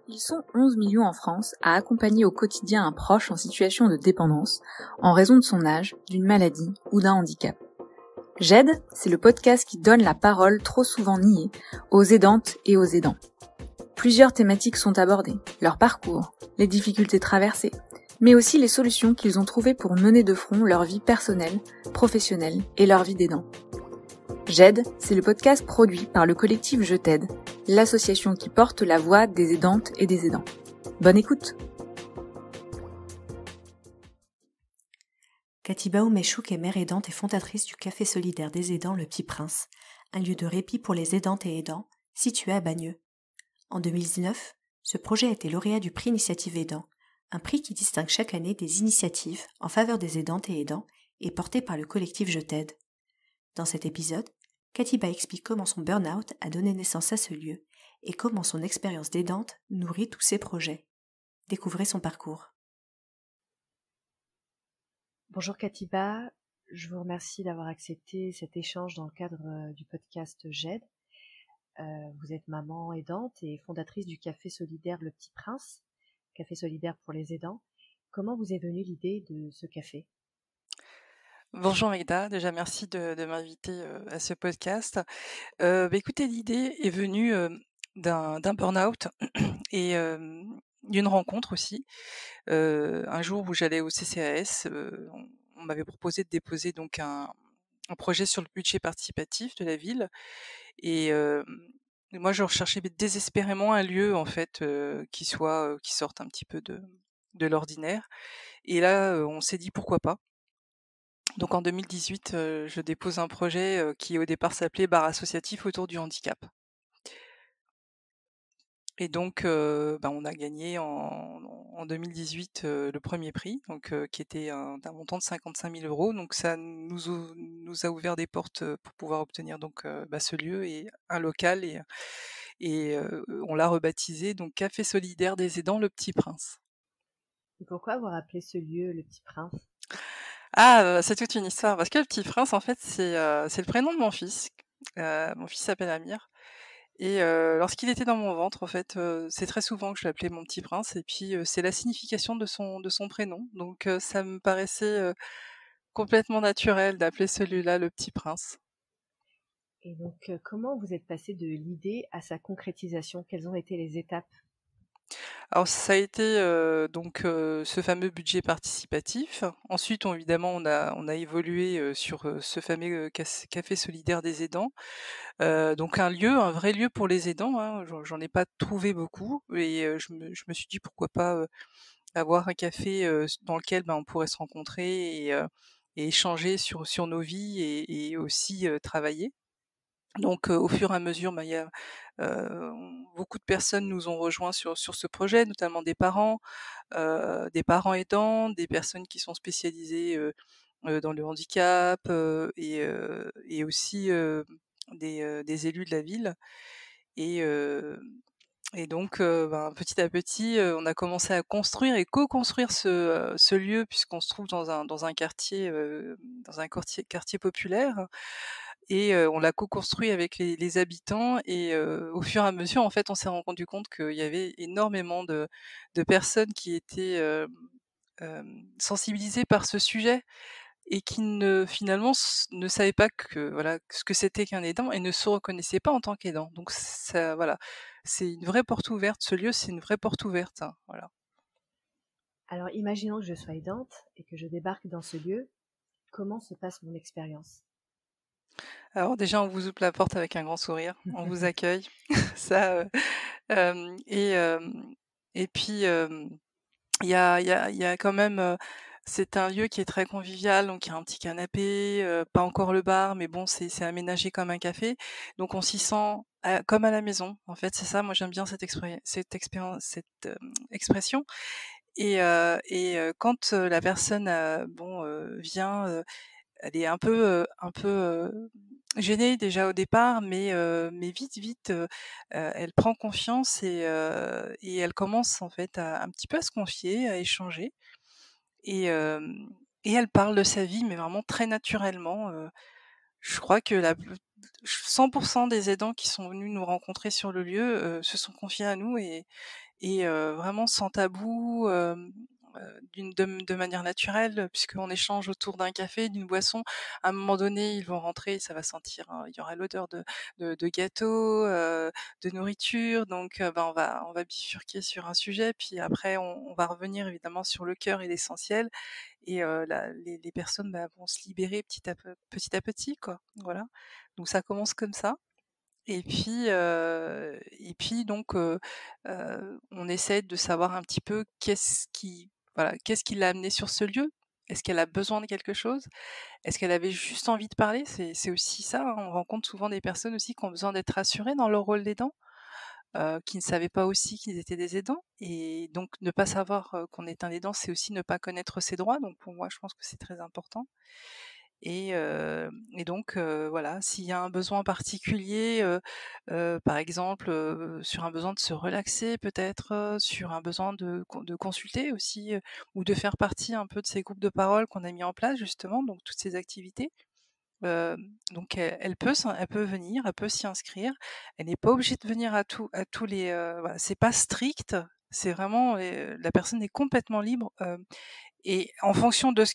Ils sont 11 millions en France à accompagner au quotidien un proche en situation de dépendance en raison de son âge, d'une maladie ou d'un handicap. J'aide, c'est le podcast qui donne la parole trop souvent niée aux aidantes et aux aidants. Plusieurs thématiques sont abordées, leur parcours, les difficultés traversées, mais aussi les solutions qu'ils ont trouvées pour mener de front leur vie personnelle, professionnelle et leur vie d'aidant. J'aide, c'est le podcast produit par le collectif Je t'aide, l'association qui porte la voix des aidantes et des aidants. Bonne écoute! Katiba Oumeshouk est mère aidante et fondatrice du Café solidaire des aidants Le Petit Prince, un lieu de répit pour les aidantes et aidants, situé à Bagneux. En 2019, ce projet a été lauréat du prix Initiative Aidant, un prix qui distingue chaque année des initiatives en faveur des aidantes et aidants et porté par le collectif Je t'aide. Dans cet épisode, Katiba explique comment son burn-out a donné naissance à ce lieu et comment son expérience d'aidante nourrit tous ses projets. Découvrez son parcours. Bonjour Katiba, je vous remercie d'avoir accepté cet échange dans le cadre du podcast J'aide. Vous êtes maman aidante et fondatrice du Café solidaire Le Petit Prince, café solidaire pour les aidants. Comment vous est venue l'idée de ce café ? Bonjour Magda, déjà merci de m'inviter à ce podcast. Écoutez, l'idée est venue d'un burn-out et d'une rencontre aussi. Un jour où j'allais au CCAS, on m'avait proposé de déposer donc un projet sur le budget participatif de la ville et moi je recherchais désespérément un lieu en fait qui sorte un petit peu de l'ordinaire. Et là, on s'est dit pourquoi pas. Donc en 2018, je dépose un projet qui au départ s'appelait Bar associatif autour du handicap. Et donc, on a gagné en 2018 le premier prix, donc qui était d'un montant de 55 000 €. Donc ça nous a ouvert des portes pour pouvoir obtenir donc ce lieu et un local et on l'a rebaptisé donc Café solidaire des aidants Le Petit Prince. Et pourquoi avoir appelé ce lieu Le Petit Prince ? C'est toute une histoire parce que Le Petit Prince en fait c'est le prénom de mon fils. Mon fils s'appelle Amir et lorsqu'il était dans mon ventre en fait, c'est très souvent que je l'appelais mon petit prince et puis, c'est la signification de son prénom donc ça me paraissait, complètement naturel d'appeler celui-là Le Petit Prince. Et donc, comment vous êtes passé de l'idée à sa concrétisation ? Quelles ont été les étapes ? Alors ça a été, ce fameux budget participatif. Ensuite évidemment on a évolué, sur, ce fameux café solidaire des aidants. Donc un vrai lieu pour les aidants, hein, j'en ai pas trouvé beaucoup et je me suis dit pourquoi pas, avoir un café, dans lequel, on pourrait se rencontrer et échanger sur nos vies et aussi, travailler. Donc au fur et à mesure, il y a, beaucoup de personnes nous ont rejoints sur ce projet, notamment des parents aidants, des personnes qui sont spécialisées, dans le handicap, et aussi, des élus de la ville et donc petit à petit, on a commencé à construire et co-construire ce lieu puisqu'on se trouve dans un quartier, quartier populaire et on l'a co-construit avec les habitants et au fur et à mesure, en fait, on s'est rendu compte qu'il y avait énormément de personnes qui étaient, sensibilisées par ce sujet et qui finalement ne savaient pas que voilà, ce que c'était qu'un aidant et ne se reconnaissaient pas en tant qu'aidant. Donc ça voilà, c'est une vraie porte ouverte. Ce lieu, c'est une vraie porte ouverte, hein, voilà. Alors, imaginons que je sois aidante et que je débarque dans ce lieu. Comment se passe mon expérience ? Alors déjà, on vous ouvre la porte avec un grand sourire, on vous accueille, ça, hem et puis, il y a quand même, c'est un lieu qui est très convivial, donc il y a un petit canapé, pas encore le bar, mais bon, c'est aménagé comme un café, donc on s'y sent comme à la maison. En fait, c'est ça, moi j'aime bien cette expression quand, la personne, vient, elle est un peu gênée déjà au départ, mais vite, elle prend confiance et elle commence en fait à un petit peu à se confier, à échanger et elle parle de sa vie, mais vraiment très naturellement. Je crois que 100 des aidants qui sont venus nous rencontrer sur le lieu, se sont confiés à nous et vraiment sans tabou, de manière naturelle, puisqu'on échange autour d'un café, d'une boisson. À un moment donné, ils vont rentrer, ça va sentir, il y aura l'odeur de gâteau, de nourriture, donc on va bifurquer sur un sujet, puis après on va revenir évidemment sur le cœur et l'essentiel, et les personnes, vont se libérer petit à petit, quoi. Voilà. Donc ça commence comme ça. Et puis donc on essaie de savoir un petit peu qu'est-ce qui l'a amenée sur ce lieu? Est-ce qu'elle a besoin de quelque chose? Est-ce qu'elle avait juste envie de parler? C'est aussi ça, hein, on rencontre souvent des personnes aussi qui ont besoin d'être rassurées dans leur rôle d'aidant, qui ne savaient pas aussi qu'ils étaient des aidants, et donc ne pas savoir, qu'on est un aidant, c'est aussi ne pas connaître ses droits, donc pour moi, je pense que c'est très important. Et donc voilà, s'il y a un besoin particulier, par exemple, sur un besoin de se relaxer peut-être, sur un besoin de consulter aussi, ou de faire partie un peu de ces groupes de parole qu'on a mis en place justement, donc toutes ces activités. Donc elle peut venir, elle peut s'y inscrire. Elle n'est pas obligée de venir à tous les, voilà, c'est pas strict, c'est vraiment, la personne est complètement libre, et de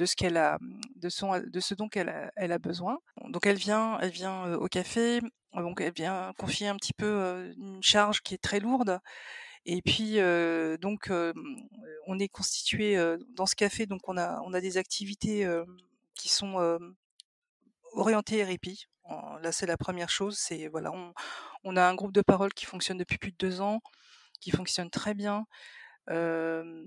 ce qu'elle a, de ce dont elle a besoin. Donc elle vient, au café, donc elle vient confier un petit peu, une charge qui est très lourde, et puis, on est constitué, dans ce café, donc on a des activités, qui sont, orientées répit. Là, c'est la première chose, c'est voilà, on a un groupe de parole qui fonctionne depuis plus de 2 ans, qui fonctionne très bien, hem,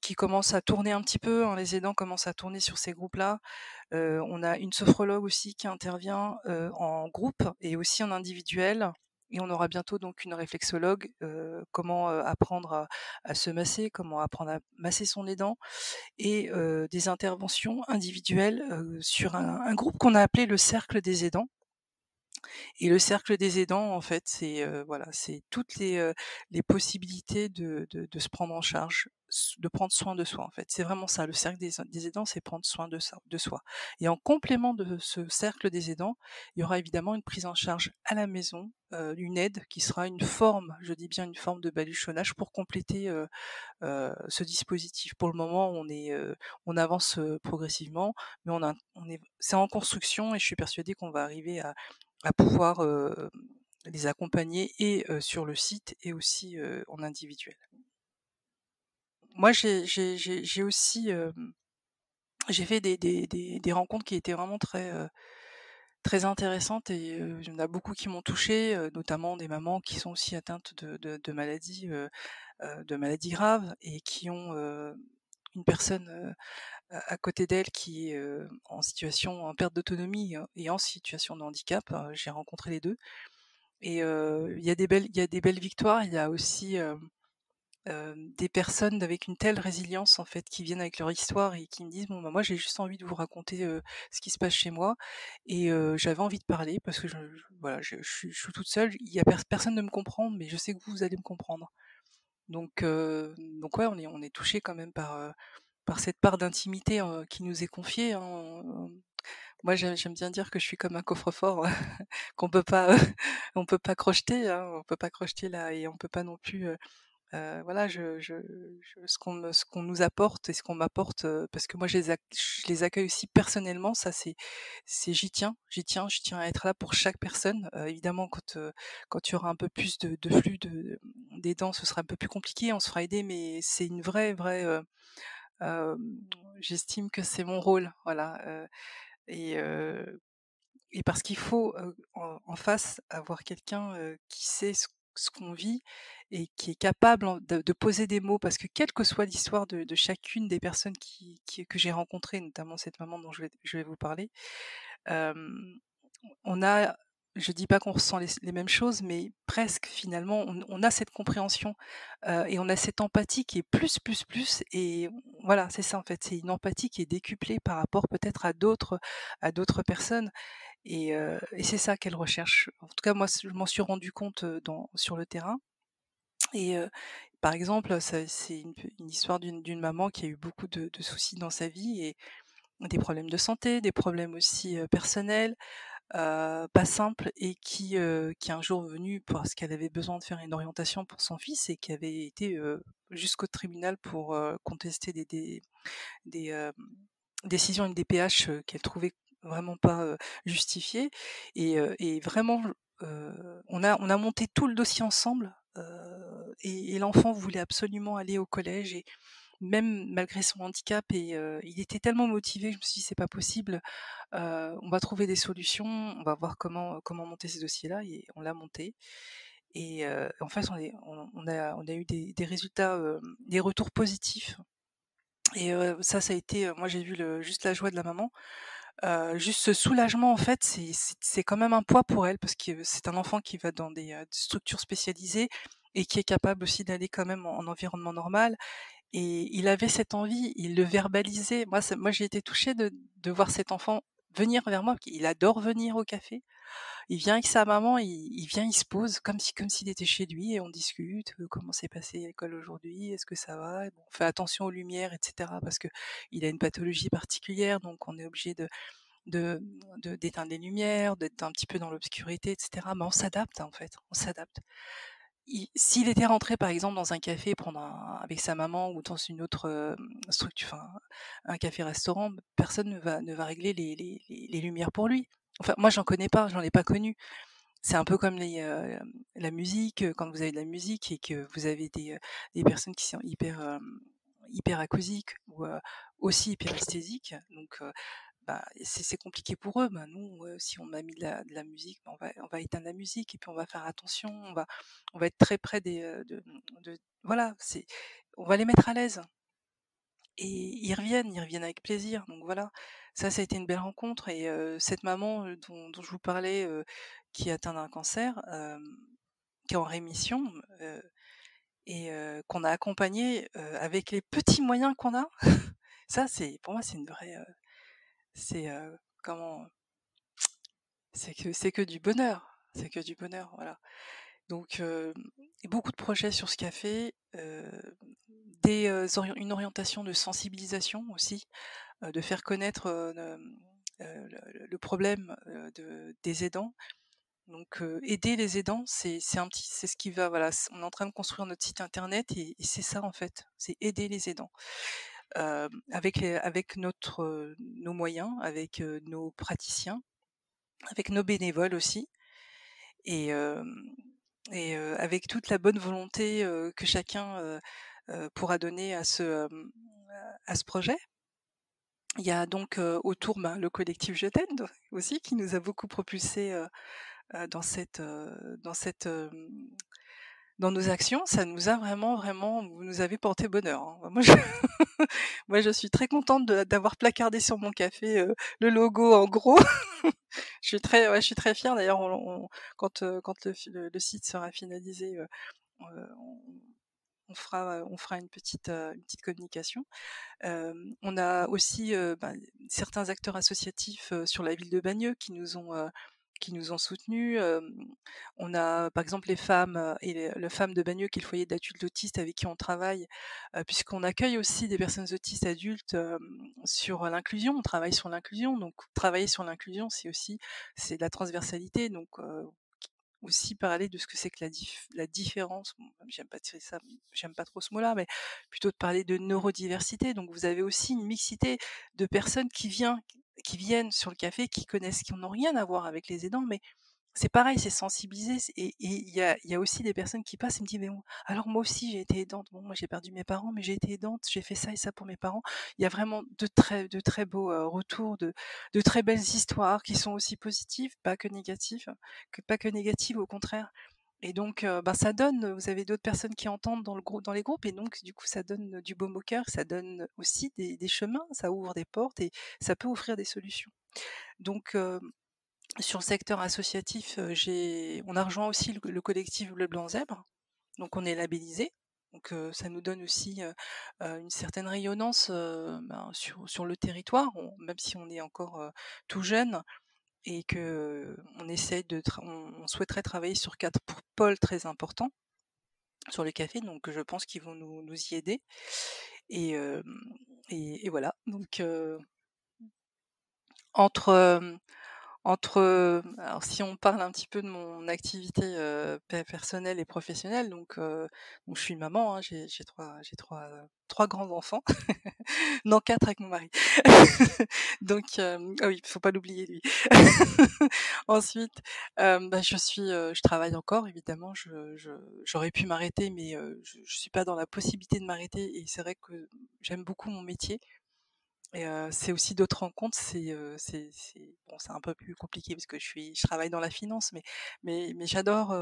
qui commence à tourner un petit peu, hein, les aidants commencent à tourner sur ces groupes-là. On a une sophrologue aussi qui intervient, en groupe et aussi en individuel, et on aura bientôt donc une réflexologue, comment, apprendre à se masser, comment apprendre à masser son aidant, et des interventions individuelles, sur un groupe qu'on a appelé le cercle des aidants. Et le cercle des aidants, en fait, c'est, voilà, c'est toutes les possibilités de se prendre en charge, de prendre soin de soi, en fait. C'est vraiment ça, le cercle des aidants, c'est prendre soin de soi. Et en complément de ce cercle des aidants, il y aura évidemment une prise en charge à la maison, une aide qui sera une forme, je dis bien une forme de baluchonnage pour compléter, ce dispositif. Pour le moment, on avance, progressivement, mais c'est en construction, et je suis persuadée qu'on va arriver à pouvoir, les accompagner, et sur le site, et aussi, en individuel. Moi, j'ai aussi, j'ai fait des rencontres qui étaient vraiment très intéressantes, et il y en a beaucoup qui m'ont touchée, notamment des mamans qui sont aussi atteintes de maladies graves, et qui ont, une personne, à côté d'elles qui est, en perte d'autonomie, et en situation de handicap. J'ai rencontré les 2. Et il y a des belles victoires. Il y a aussi, des personnes avec une telle résilience, en fait, qui viennent avec leur histoire et qui me disent: «Bon, moi, j'ai juste envie de vous raconter, ce qui se passe chez moi, et j'avais envie de parler parce que voilà, je suis toute seule, il y a personne ne me comprend, mais je sais que vous allez me comprendre». Donc ouais, on est touchés quand même par cette part d'intimité, qui nous est confiée, hein. Moi, j'aime bien dire que je suis comme un coffre-fort qu'on peut pas, on peut pas crocheter, hein, on peut pas crocheter là, et on peut pas non plus, voilà, ce qu'on nous apporte et ce qu'on m'apporte, parce que moi je les accueille aussi personnellement, ça c'est je tiens à être là pour chaque personne. Évidemment quand il y aura un peu plus de flux d'aidants, ce sera un peu plus compliqué, on se fera aider, mais c'est une vraie, hem, j'estime que c'est mon rôle, voilà, et heu et parce qu'il faut, en face avoir quelqu'un, qui sait ce qu'on vit, et qui est capable de poser des mots, parce que quelle que soit l'histoire de chacune des personnes que j'ai rencontrées, notamment cette maman dont je vais vous parler, hem, on a je dis pas qu'on ressent les mêmes choses, mais presque finalement, on a cette compréhension, et on a cette empathie qui est plus, et voilà, c'est ça en fait, c'est une empathie qui est décuplée par rapport peut-être à d'autres personnes, et c'est ça qu'elle recherche. En tout cas, moi, je m'en suis rendu compte, sur le terrain, et par exemple, c'est une histoire d'une maman qui a eu beaucoup de soucis dans sa vie, et des problèmes de santé, des problèmes aussi, personnels, pas simple et qui est un jour venue parce qu'elle avait besoin de faire une orientation pour son fils et qui avait été, jusqu'au tribunal pour, contester des, décisions MDPH, qu'elle trouvait vraiment pas, justifiées et vraiment, on a monté tout le dossier ensemble, et l'enfant voulait absolument aller au collège et même malgré son handicap et il était tellement motivé, je me suis dit: «C'est pas possible, on va trouver des solutions, on va voir comment monter ces dossiers-là» et on l'a monté et en fait, on a eu des résultats, des retours positifs et ça a été, moi j'ai vu juste la joie de la maman, juste ce soulagement en fait, c'est quand même un poids pour elle parce que c'est un enfant qui va dans des structures spécialisées et qui est capable aussi d'aller quand même en environnement normal et il avait cette envie, il le verbalisait. Moi j'ai été touchée de voir cet enfant venir vers moi. Il adore venir au café. Il vient avec sa maman, il vient, il se pose comme s'il était chez lui et on discute, comment s'est passé l'école aujourd'hui, est-ce que ça va? Et bon, on fait attention aux lumières et cetera parce qu'il a une pathologie particulière, donc on est obligé de d'éteindre les lumières, d'être un petit peu dans l'obscurité et cetera. Mais on s'adapte, en fait, on s'adapte. S'il était rentré par exemple dans un café prendre avec sa maman ou dans une autre structure, enfin un café-restaurant, personne ne va régler les lumières pour lui. Enfin, moi j'en connais pas, j'en ai pas connu. C'est un peu comme la musique, quand vous avez de la musique et que vous avez des personnes qui sont hyper acousiques ou aussi hyperesthésiques. Donc bah, c'est compliqué pour eux. Bah, nous, si on a mis de la musique, bah, on va éteindre la musique et puis on va faire attention. On va être très près voilà, on va les mettre à l'aise. Et ils reviennent avec plaisir. Donc voilà, ça a été une belle rencontre. Et cette maman dont je vous parlais, qui est atteinte d'un cancer, qui est en rémission, et qu'on a accompagnée avec les petits moyens qu'on a. Ça, pour moi, c'est une vraie, c'est comment c'est que du bonheur, c'est que du bonheur, voilà. Donc beaucoup de projets sur ce café, une orientation de sensibilisation aussi, de faire connaître, le problème, des aidants. Donc aider les aidants, c'est ce qui va, voilà, on est en train de construire notre site internet et c'est ça en fait, c'est aider les aidants. Avec nos moyens, avec, nos praticiens, avec nos bénévoles aussi et avec toute la bonne volonté, que chacun, pourra donner à ce projet. Il y a donc, autour, le collectif Je t'aide aussi qui nous a beaucoup propulsés, dans cette, dans nos actions. Ça nous a vraiment, vraiment vous nous avez porté bonheur, hein. Moi je moi je suis très contente d'avoir placardé sur mon café, le logo en gros. Ouais, je suis très fière d'ailleurs quand le site sera finalisé, on on fera une petite communication. On a aussi, certains acteurs associatifs, sur la ville de Bagneux qui nous ont soutenus. On a par exemple les femmes, et les femmes de Bagneux qui est le foyer d'adultes autistes avec qui on travaille, puisqu'on accueille aussi des personnes autistes adultes, sur l'inclusion. On travaille sur l'inclusion, donc travailler sur l'inclusion, c'est de la transversalité, donc aussi parler de ce que c'est que la différence. Bon, j'aime pas trop ce mot-là, mais plutôt de parler de neurodiversité. Donc vous avez aussi une mixité de personnes qui viennent sur le café, qui n'ont rien à voir avec les aidants, mais c'est pareil, c'est sensibiliser. Et il y a aussi des personnes qui passent et me disent, mais bon, alors moi aussi j'ai été aidante. Bon, moi j'ai perdu mes parents, mais j'ai été aidante, j'ai fait ça et ça pour mes parents. Il y a vraiment de très beaux retours, de très belles histoires qui sont aussi positives, pas que négatives, au contraire. Et donc, ça donne, vous avez d'autres personnes qui entendent dans les groupes, et donc du coup ça donne du baume au cœur, ça donne aussi des chemins, ça ouvre des portes et ça peut offrir des solutions. Donc, sur le secteur associatif, on a rejoint aussi le collectif Bleu Blanc Zèbre, donc on est labellisé. Donc ça nous donne aussi une certaine rayonnance sur le territoire, même si on est encore tout jeune et que on souhaiterait travailler sur 4 pôles très importants sur le café, donc je pense qu'ils vont nous y aider. Et, et voilà, donc entre Alors si on parle un petit peu de mon activité personnelle et professionnelle, donc je suis maman, hein, j'ai trois grands enfants, non 4 avec mon mari. Donc ah oui, faut pas l'oublier lui. Ensuite, je travaille encore évidemment. J'aurais pu m'arrêter, mais je suis pas dans la possibilité de m'arrêter. Et c'est vrai que j'aime beaucoup mon métier. Et c'est aussi d'autres rencontres, c'est un peu plus compliqué parce que je travaille dans la finance, mais j'adore,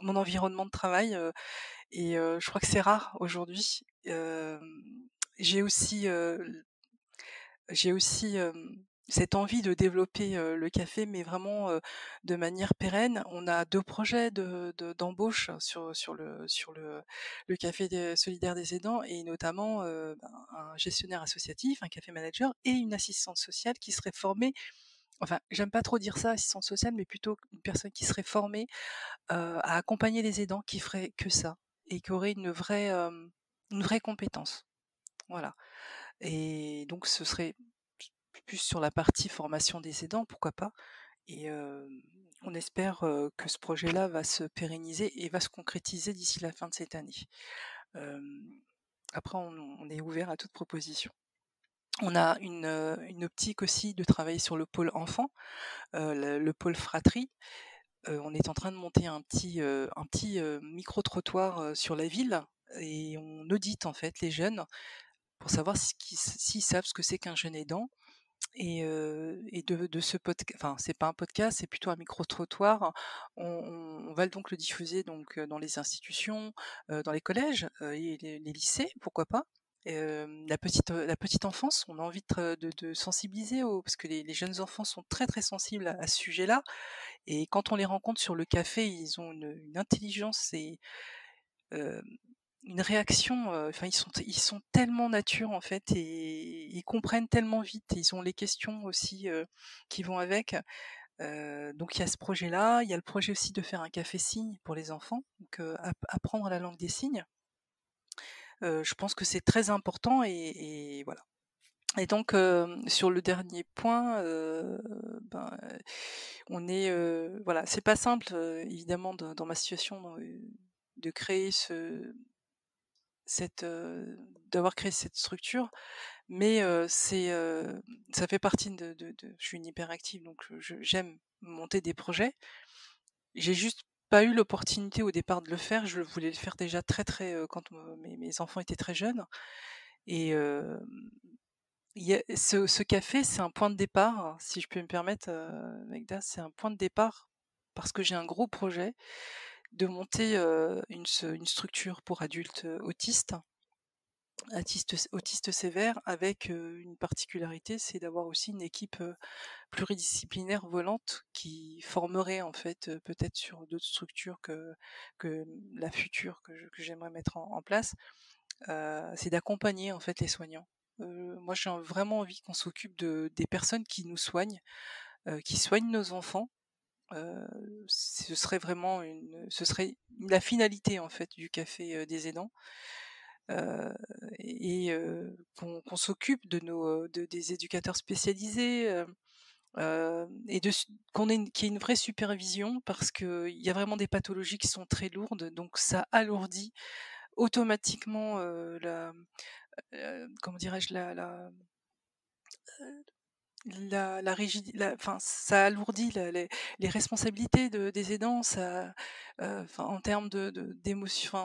mon environnement de travail, et je crois que c'est rare aujourd'hui. J'ai aussi, cette envie de développer, le café, mais vraiment, de manière pérenne. On a 2 projets d'embauche sur le café solidaire des aidants, et notamment, un gestionnaire associatif, un café manager et une assistante sociale qui serait formée, enfin, j'aime pas trop dire ça, assistante sociale, mais plutôt une personne qui serait formée, à accompagner les aidants, qui ferait que ça et qui aurait une vraie compétence. Voilà. Et donc ce serait plus sur la partie formation des aidants, pourquoi pas. Et on espère que ce projet-là va se pérenniser et va se concrétiser d'ici la fin de cette année. Après, on est ouvert à toute proposition. On a une optique aussi de travailler sur le pôle enfant, le pôle fratrie. On est en train de monter un petit micro-trottoir sur la ville, et on audite en fait les jeunes pour savoir s'ils savent ce que c'est qu'un jeune aidant. Et de ce podcast, enfin c'est pas un podcast, c'est plutôt un micro-trottoir. On va donc le diffuser donc dans les institutions, dans les collèges et les lycées, pourquoi pas. La petite enfance, on a envie de sensibiliser parce que les jeunes enfants sont très très sensibles à ce sujet-là. Et quand on les rencontre sur le café, ils ont une intelligence et euh, une réaction, enfin ils sont tellement nature en fait, et ils comprennent tellement vite, et ils ont les questions aussi qui vont avec. Donc il y a ce projet-là, il y a le projet aussi de faire un café signe pour les enfants, donc apprendre la langue des signes. Je pense que c'est très important, et voilà. Et donc sur le dernier point, on est voilà, c'est pas simple évidemment dans ma situation de créer d'avoir créé cette structure, mais ça fait partie je suis une hyperactive, donc j'aime monter des projets. J'ai juste pas eu l'opportunité au départ de le faire. Je voulais le faire déjà très très quand mes enfants étaient très jeunes, et ce café, c'est un point de départ, si je peux me permettre, Magda, c'est un point de départ parce que j'ai un gros projet de monter une structure pour adultes autistes sévères, avec une particularité, c'est d'avoir aussi une équipe pluridisciplinaire volante qui formerait en fait peut-être sur d'autres structures que la future que j'aimerais mettre en place. C'est d'accompagner en fait les soignants. Moi, j'ai vraiment envie qu'on s'occupe des personnes qui nous soignent, qui soignent nos enfants. Ce serait la finalité en fait du café des aidants. Et qu'on s'occupe des éducateurs spécialisés, et qu'il y ait une vraie supervision, parce qu'il y a vraiment des pathologies qui sont très lourdes, donc ça alourdit automatiquement comment dirais-je, enfin, ça alourdit les responsabilités des aidants, enfin, en termes d'émotion,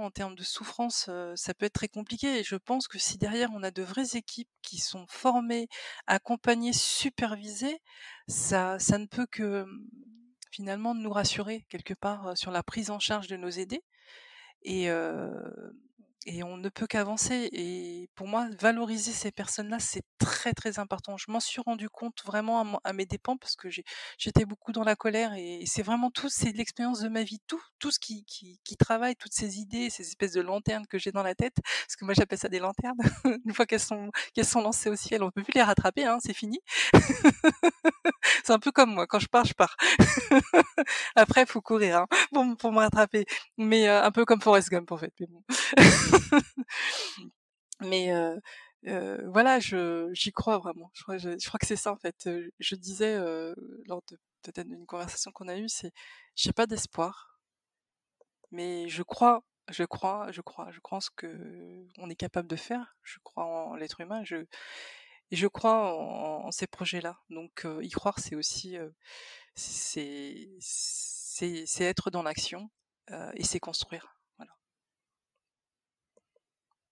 en termes de souffrance, ça peut être très compliqué. Et je pense que si derrière on a de vraies équipes qui sont formées, accompagnées, supervisées, ça ne peut que finalement nous rassurer quelque part sur la prise en charge de nos aidés. Et on ne peut qu'avancer, et pour moi, valoriser ces personnes-là, c'est très, très important. Je m'en suis rendu compte vraiment à mes dépens, parce que j'étais beaucoup dans la colère, et c'est vraiment c'est l'expérience de ma vie, tout ce qui travaille, toutes ces idées, ces espèces de lanternes que j'ai dans la tête, parce que moi j'appelle ça des lanternes. Une fois qu'elles sont lancées au ciel, on peut plus les rattraper, hein, c'est fini. C'est un peu comme moi, quand je pars, je pars. Après, faut courir, hein, pour me rattraper. Mais un peu comme Forrest Gump en fait. Mais bon. Mais voilà, j'y crois vraiment. Je crois que c'est ça en fait. Je disais lors de peut-être d'une conversation qu'on a eue, c'est j'ai pas d'espoir, mais je crois en ce que on est capable de faire. Je crois en l'être humain. Et je crois en ces projets-là. Donc y croire, c'est aussi c'est être dans l'action et c'est construire. Voilà.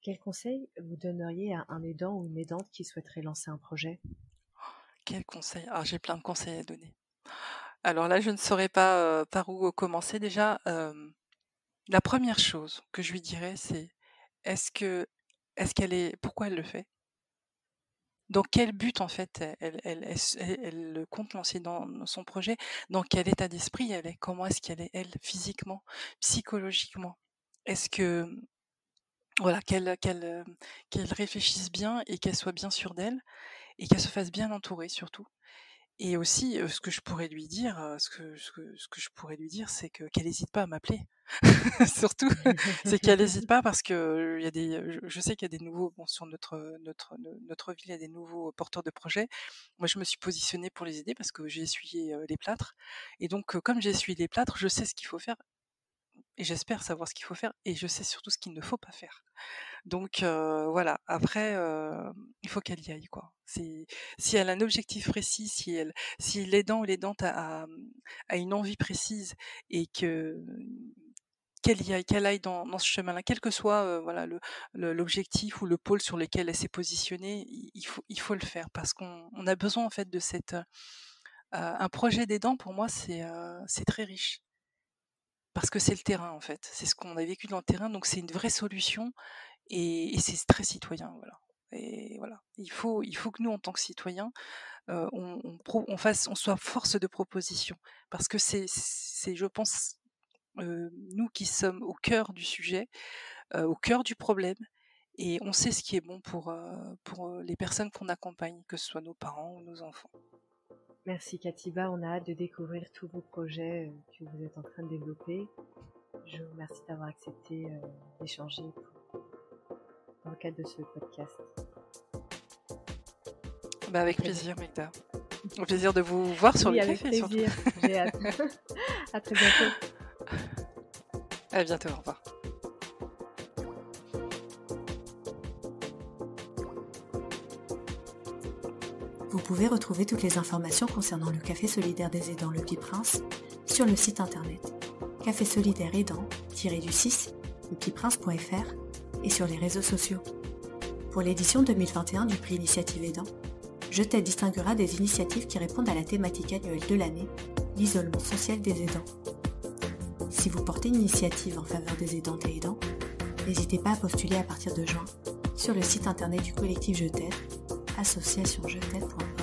Quel conseil vous donneriez à un aidant ou une aidante qui souhaiterait lancer un projet? Quel conseil? Ah, j'ai plein de conseils à donner. Alors là, je ne saurais pas par où commencer. Déjà, la première chose que je lui dirais, c'est est-ce que pourquoi elle le fait? Dans quel but en fait elle compte lancer dans son projet? Dans quel état d'esprit elle est? Comment est-ce qu'elle est elle, physiquement, psychologiquement? Est-ce que voilà, qu'elle réfléchisse bien et qu'elle soit bien sûre d'elle et qu'elle se fasse bien entourer surtout. Et aussi, ce que je pourrais lui dire, ce que je pourrais lui dire, c'est qu'elle hésite pas à m'appeler. Surtout, c'est qu'elle hésite pas parce que il y a je sais qu'il y a des nouveaux, bon, sur notre ville, il y a des nouveaux porteurs de projets. Moi, je me suis positionnée pour les aider parce que j'ai essuyé les plâtres. Et donc, comme j'ai essuyé les plâtres, je sais ce qu'il faut faire et j'espère savoir ce qu'il faut faire et je sais surtout ce qu'il ne faut pas faire. Donc voilà, après, il faut qu'elle y aille, quoi. Si elle a un objectif précis, si l'aidant ou l'aidante a une envie précise et qu'elle aille dans ce chemin-là, quel que soit voilà l'objectif ou le pôle sur lequel elle s'est positionnée, il faut le faire parce qu'on a besoin en fait de cette un projet d'aidant pour moi c'est très riche. Parce que c'est le terrain en fait, c'est ce qu'on a vécu dans le terrain, donc c'est une vraie solution et c'est très citoyen, voilà. Et voilà, il faut que nous, en tant que citoyens, on soit force de proposition, parce que c'est, je pense, nous qui sommes au cœur du sujet, au cœur du problème, et on sait ce qui est bon pour les personnes qu'on accompagne, que ce soit nos parents ou nos enfants. Merci Katiba, on a hâte de découvrir tous vos projets que vous êtes en train de développer. Je vous remercie d'avoir accepté d'échanger dans le cadre de ce podcast. Bah avec plaisir, Megda. Au plaisir de vous voir sur le café. Avec plaisir, j'ai hâte. À très bientôt. À bientôt, au revoir. Vous pouvez retrouver toutes les informations concernant le Café solidaire des aidants Le Petit Prince sur le site internet Café solidaire aidant-du6 lepetitprince.fr et sur les réseaux sociaux. Pour l'édition 2021 du prix Initiative Aidant, Je t'aide distinguera des initiatives qui répondent à la thématique annuelle de l'année, l'isolement social des aidants. Si vous portez une initiative en faveur des aidantes et aidants, n'hésitez pas à postuler à partir de juin sur le site internet du collectif Je t'aide, associationjet'aide.org.